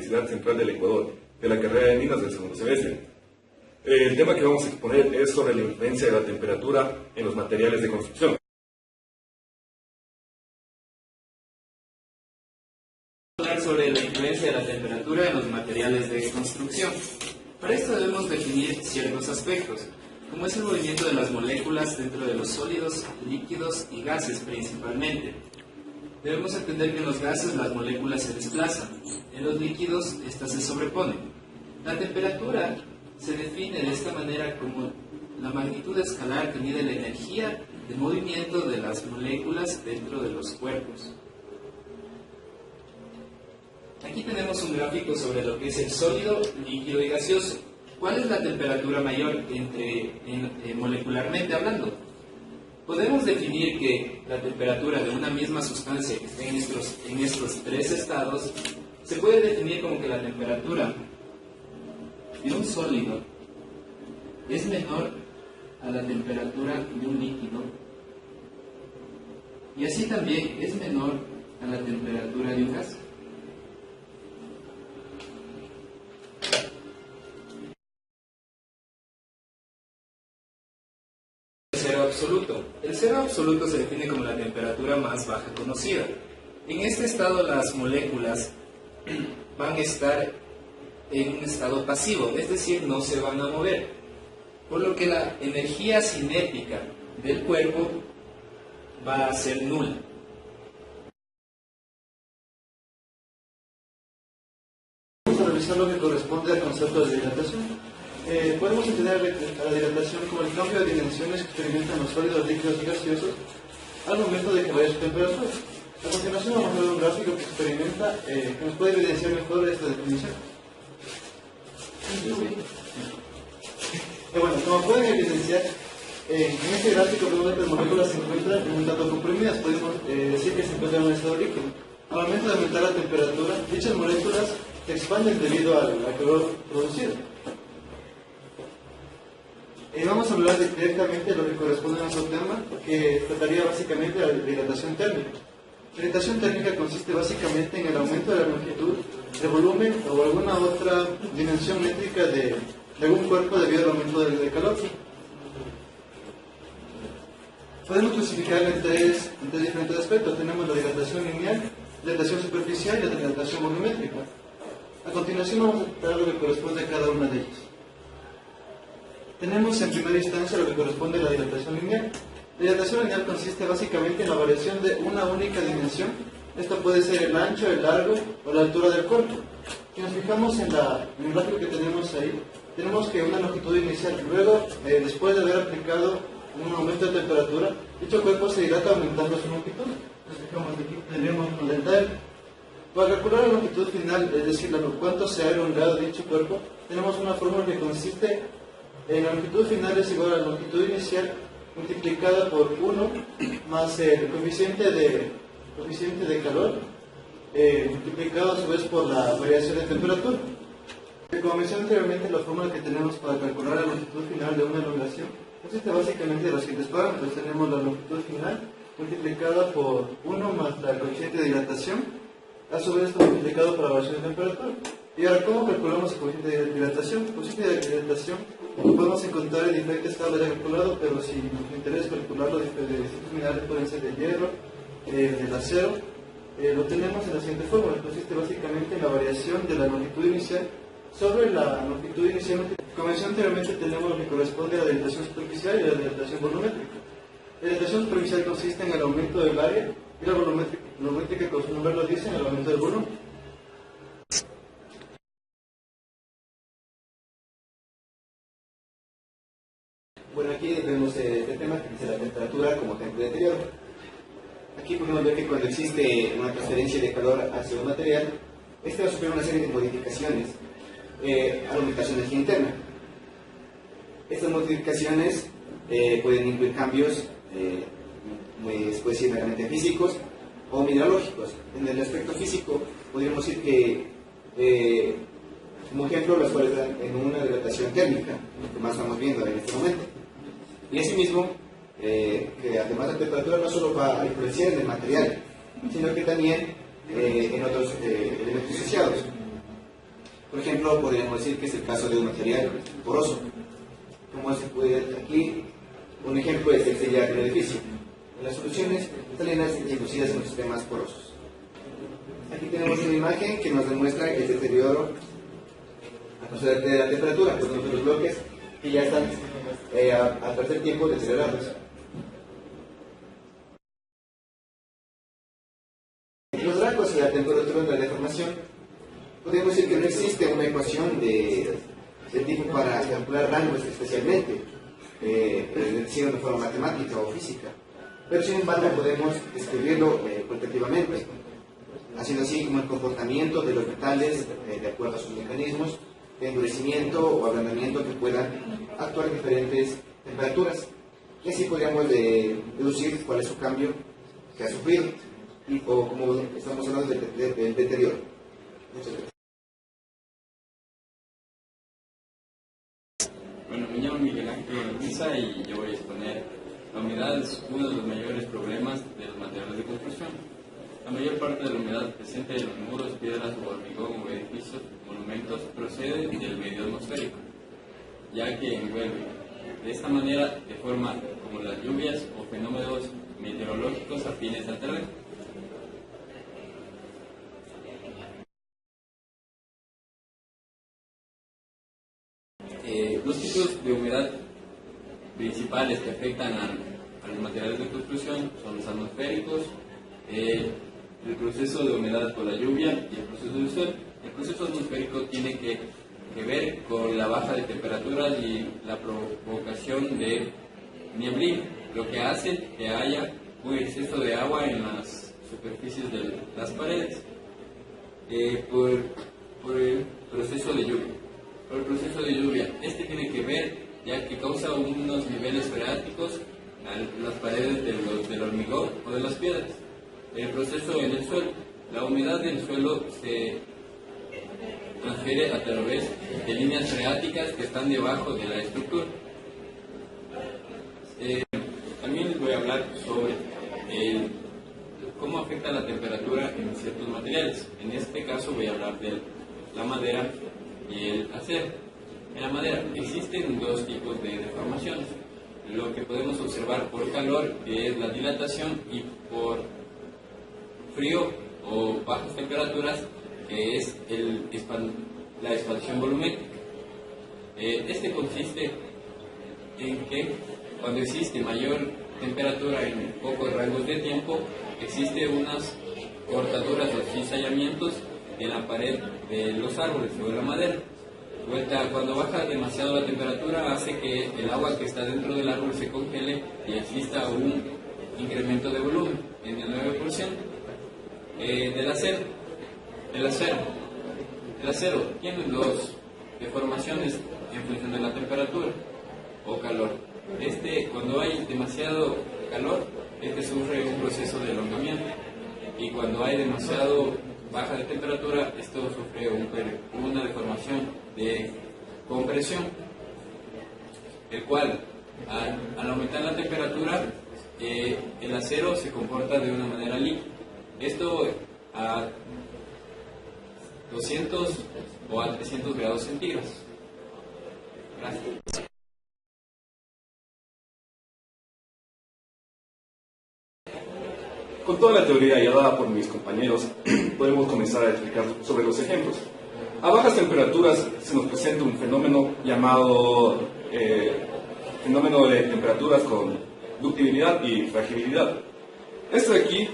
Universidad Central del Ecuador, de la carrera de Minas del segundo semestre. El tema que vamos a exponer es sobre la influencia de la temperatura en los materiales de construcción. Hablar sobre la influencia de la temperatura en los materiales de construcción. Para esto debemos definir ciertos aspectos, como es el movimiento de las moléculas dentro de los sólidos, líquidos y gases principalmente. Debemos entender que en los gases las moléculas se desplazan, en los líquidos estas se sobreponen. La temperatura se define de esta manera como la magnitud escalar que mide la energía de movimiento de las moléculas dentro de los cuerpos. Aquí tenemos un gráfico sobre lo que es el sólido, líquido y gaseoso. ¿Cuál es la temperatura mayor molecularmente hablando? Podemos definir que la temperatura de una misma sustancia que esté en estos tres estados se puede definir como que la temperatura de un sólido es menor a la temperatura de un líquido y así también es menor a la temperatura de un gas. Cero absoluto. El cero absoluto se define como la temperatura más baja conocida. En este estado las moléculas van a estar en un estado pasivo, es decir, no se van a mover, por lo que la energía cinética del cuerpo va a ser nula. Vamos a revisar lo que corresponde al concepto de dilatación. Podemos entender a la dilatación como el cambio de dimensiones que experimentan los sólidos, líquidos y gaseosos al momento de que vaya su temperatura. A continuación vamos a ver un gráfico que experimenta, que nos puede evidenciar mejor esta definición. Bueno, como pueden evidenciar, en este gráfico vemos que las moléculas se encuentran en un tanto comprimidas, podemos decir que se encuentran en un estado líquido. Al momento de aumentar la temperatura, dichas moléculas se expanden debido al calor producido. Vamos a hablar directamente de lo que corresponde a nuestro tema, que trataría básicamente de la dilatación térmica. La dilatación térmica consiste básicamente en el aumento de la longitud, de volumen o alguna otra dimensión métrica de algún cuerpo debido al aumento del calor. Podemos clasificarla en tres diferentes aspectos. Tenemos la dilatación lineal, la dilatación superficial y la dilatación volumétrica. A continuación vamos a tratar lo que corresponde a cada una de ellas. Tenemos en primera instancia lo que corresponde a la dilatación lineal. La dilatación lineal consiste básicamente en la variación de una única dimensión. Esto puede ser el ancho, el largo o la altura del cuerpo. Si nos fijamos en el gráfico que tenemos ahí, tenemos que una longitud inicial, luego, después de haber aplicado un aumento de temperatura, dicho cuerpo se dilata aumentando su longitud. Nos fijamos aquí, tenemos un delta L. Para calcular la longitud final, es decir, cuánto se ha elongado dicho cuerpo, tenemos una fórmula que consiste en la longitud final es igual a la longitud inicial multiplicada por 1 más el coeficiente de calor multiplicado a su vez por la variación de temperatura. Como mencioné anteriormente, la fórmula que tenemos para calcular la longitud final de una elongación consiste básicamente de los siguientes parámetros. Tenemos la longitud final multiplicada por 1 más el coeficiente de dilatación, a su vez multiplicado por la variación de temperatura. Y ahora, ¿cómo calculamos el coeficiente de dilatación? El coeficiente de dilatación lo podemos encontrar en diferentes tablas ya calculado, pero si nos interesa calcularlo de distintos minerales, pueden ser de hierro, del acero, lo tenemos en la siguiente fórmula. Consiste básicamente en la variación de la longitud inicial sobre la longitud inicial. Como mencioné anteriormente, tenemos lo que corresponde a la dilatación superficial y a la dilatación volumétrica. La dilatación superficial consiste en el aumento del área y la volumétrica, como su nombre lo dice, en el aumento del volumen. Bueno, aquí vemos este tema que dice la temperatura como ejemplo de deterioro. Aquí podemos ver que cuando existe una transferencia de calor hacia un material, este va a sufrir una serie de modificaciones al aumentar su energía interna. Estas modificaciones pueden incluir cambios, puede ser meramente físicos o mineralógicos. En el aspecto físico, podríamos decir que, como ejemplo, las cuales dan en una dilatación térmica, lo que más estamos viendo en este momento. Y asimismo, que además la temperatura no solo va a influenciar en el material, sino que también en otros elementos asociados. Por ejemplo, podríamos decir que es el caso de un material poroso. Como se puede ver aquí, un ejemplo es el sellar del edificio. Las soluciones salinas introducidas en los sistemas porosos. Aquí tenemos una imagen que nos demuestra el deterioro a causa de la temperatura, pues los bloques que ya están al tercer tiempo deteriorados. Los rangos de la temperatura de la deformación, podemos decir que no existe una ecuación de tipo para calcular rangos especialmente, decir de forma matemática o física, pero sin embargo podemos describirlo cualitativamente, haciendo así como el comportamiento de los metales de acuerdo a sus mecanismos de endurecimiento o ablandamiento que puedan actuar en diferentes temperaturas. Y así podríamos deducir cuál es su cambio que ha sufrido, o como estamos hablando del deterioro. Muchas gracias. Bueno, me llamo Miguel Ángel Luisa y yo voy a exponer la humedad es uno de los mayores problemas de los materiales de construcción. La mayor parte de la humedad presente en los muros, piedras o hormigón o edificios, monumentos, procede del medio atmosférico, ya que envuelve. De esta manera, de forma como las lluvias o fenómenos meteorológicos afines al terreno. Los tipos de humedad principales que afectan a los materiales de construcción son los atmosféricos, el proceso de humedad por la lluvia y el proceso del suelo. El proceso atmosférico tiene que ver con la baja de temperaturas y la provocación de nieblina, lo que hace que haya un exceso de agua en las superficies de las paredes por el proceso de lluvia. Por el proceso de lluvia, este tiene que ver ya que causa unos niveles freáticos en las paredes del hormigón o de las piedras. El proceso en el suelo, la humedad del suelo se transfiere a través de líneas freáticas que están debajo de la estructura. También les voy a hablar sobre cómo afecta la temperatura en ciertos materiales. En este caso voy a hablar de la madera y el acero. En la madera existen dos tipos de deformaciones. Lo que podemos observar por calor, que es la dilatación, y por frío o bajas temperaturas, que es la expansión volumétrica. Este consiste en que cuando existe mayor temperatura en pocos rangos de tiempo, existe unas cortaduras o cizallamientos en la pared de los árboles o de la madera. Cuando baja demasiado la temperatura, hace que el agua que está dentro del árbol se congele y exista un incremento de volumen en el 9%. Del acero. El acero tiene dos deformaciones en función de la temperatura o calor. Cuando hay demasiado calor, sufre un proceso de elongamiento, y cuando hay demasiado baja de temperatura, esto sufre una deformación de compresión, el cual al aumentar la temperatura, el acero se comporta de una manera líquida. Esto a 200 o a 300 grados centígrados. Gracias. Con toda la teoría ya dada por mis compañeros, podemos comenzar a explicar sobre los ejemplos. A bajas temperaturas se nos presenta un fenómeno llamado fenómeno de temperaturas con ductibilidad y fragilidad. Esto de aquí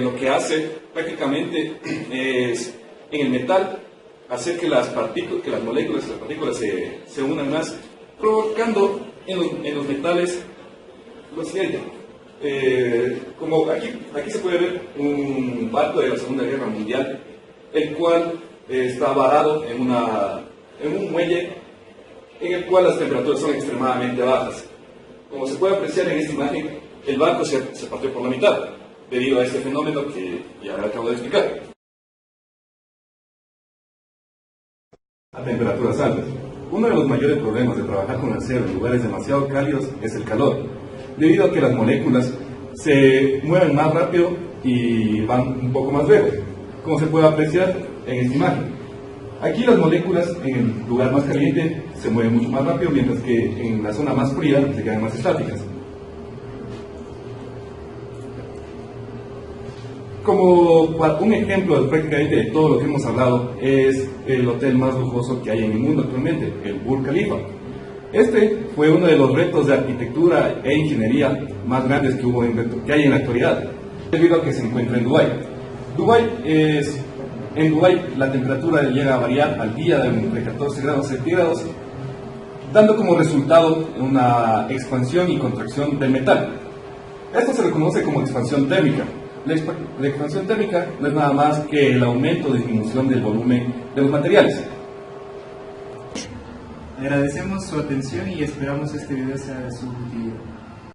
lo que hace prácticamente es en el metal hacer que las moléculas y las partículas se unan más, provocando en los metales lo siguiente. Como aquí se puede ver un barco de la Segunda Guerra Mundial, el cual está varado en un muelle en el cual las temperaturas son extremadamente bajas. Como se puede apreciar en esta imagen, el barco se partió por la mitad debido a este fenómeno que ya acabo de explicar. A temperaturas altas. Uno de los mayores problemas de trabajar con acero en lugares demasiado cálidos es el calor, debido a que las moléculas se mueven más rápido y van un poco más lejos, como se puede apreciar en esta imagen. Aquí las moléculas en el lugar más caliente se mueven mucho más rápido, mientras que en la zona más fría se quedan más estáticas. Como un ejemplo prácticamente de todo lo que hemos hablado es el hotel más lujoso que hay en el mundo actualmente, el Burj Khalifa. Este fue uno de los retos de arquitectura e ingeniería más grandes que hay en la actualidad, debido a que se encuentra en Dubái. En Dubái la temperatura llega a variar al día de entre 14 grados centígrados, dando como resultado una expansión y contracción del metal. Esto se le conoce como expansión térmica. La expansión térmica no es nada más que el aumento o disminución del volumen de los materiales. Agradecemos su atención y esperamos este video sea de su utilidad.